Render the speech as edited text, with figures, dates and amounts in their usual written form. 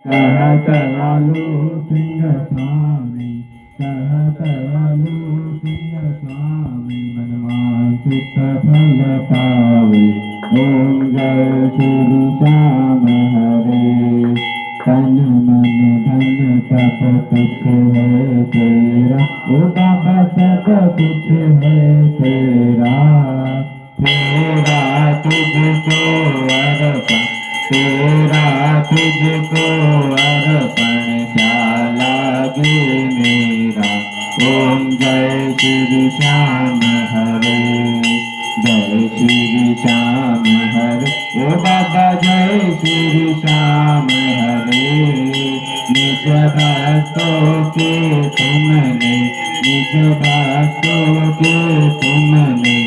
कहत लालू सिंह स्वामी, कहत लालू सिंह स्वामी, मनवांछित फल पावे। ओम जय श्री श्याम हरे। तन मन धन सब कुछ है तेरा, ओ बाबा सब कुछ है तेरा। तेरा तुझको अर्पण, तेरा तुझको अर्पण, क्या लागे मेरा। ओम जय श्री श्याम हरे, जय श्री श्याम हरे। ओ बाबा जय श्री श्याम हरे। निज भक्तों के तुमने, निज भक्तों के तुमने